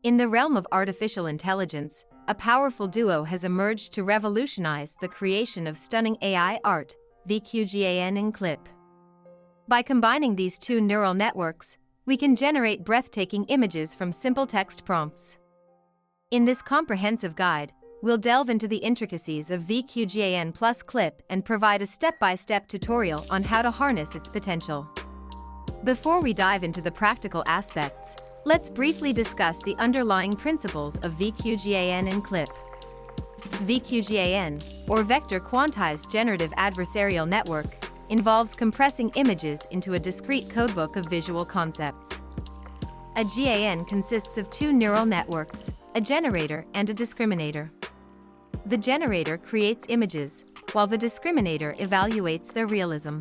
In the realm of artificial intelligence, a powerful duo has emerged to revolutionize the creation of stunning AI art, VQGAN+CLIP. By combining these two neural networks, we can generate breathtaking images from simple text prompts. In this comprehensive guide, we'll delve into the intricacies of VQGAN+CLIP and provide a step-by-step tutorial on how to harness its potential. Before we dive into the practical aspects, let's briefly discuss the underlying principles of VQGAN+CLIP. VQGAN, or Vector Quantized Generative Adversarial Network, involves compressing images into a discrete codebook of visual concepts. A GAN consists of two neural networks, a generator and a discriminator. The generator creates images, while the discriminator evaluates their realism.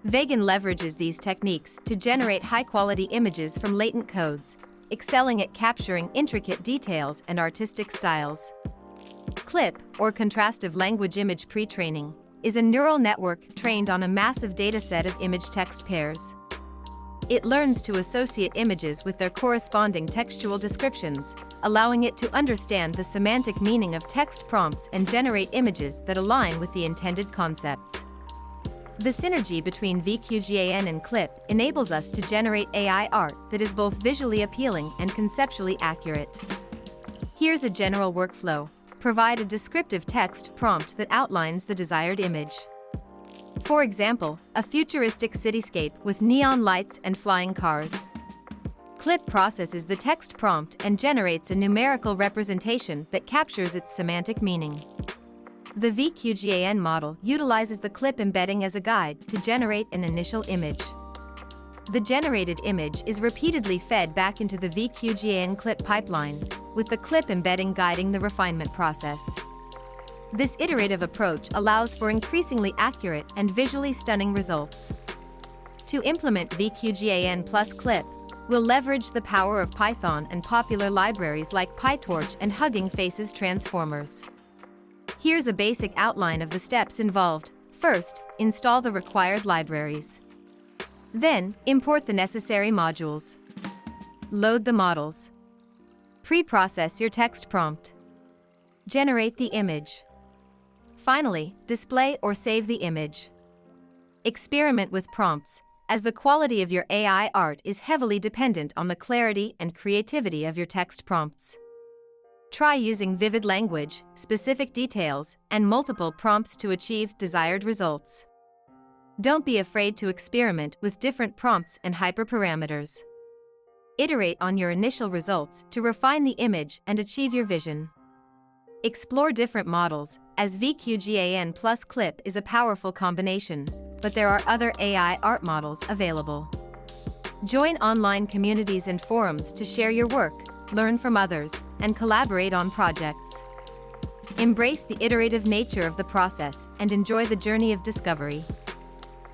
VQGAN leverages these techniques to generate high-quality images from latent codes, excelling at capturing intricate details and artistic styles. CLIP, or Contrastive Language Image Pre-training, is a neural network trained on a massive dataset of image-text pairs. It learns to associate images with their corresponding textual descriptions, allowing it to understand the semantic meaning of text prompts and generate images that align with the intended concepts. The synergy between VQGAN and CLIP enables us to generate AI art that is both visually appealing and conceptually accurate. Here's a general workflow. Provide a descriptive text prompt that outlines the desired image. For example, a futuristic cityscape with neon lights and flying cars. CLIP processes the text prompt and generates a numerical representation that captures its semantic meaning. The VQGAN model utilizes the CLIP embedding as a guide to generate an initial image. The generated image is repeatedly fed back into the VQGAN+CLIP pipeline, with the CLIP embedding guiding the refinement process. This iterative approach allows for increasingly accurate and visually stunning results. To implement VQGAN+CLIP, we'll leverage the power of Python and popular libraries like PyTorch and Hugging Face's transformers. Here's a basic outline of the steps involved. First, install the required libraries. Then, import the necessary modules. Load the models. Pre-process your text prompt. Generate the image. Finally, display or save the image. Experiment with prompts, as the quality of your AI art is heavily dependent on the clarity and creativity of your text prompts. Try using vivid language, specific details, and multiple prompts to achieve desired results. Don't be afraid to experiment with different prompts and hyperparameters. Iterate on your initial results to refine the image and achieve your vision. Explore different models, as VQGAN+CLIP is a powerful combination, but there are other AI art models available. Join online communities and forums to share your work, learn from others, and collaborate on projects. Embrace the iterative nature of the process and enjoy the journey of discovery.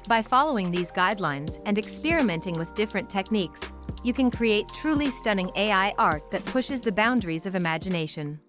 By following these guidelines and experimenting with different techniques, you can create truly stunning AI art that pushes the boundaries of imagination.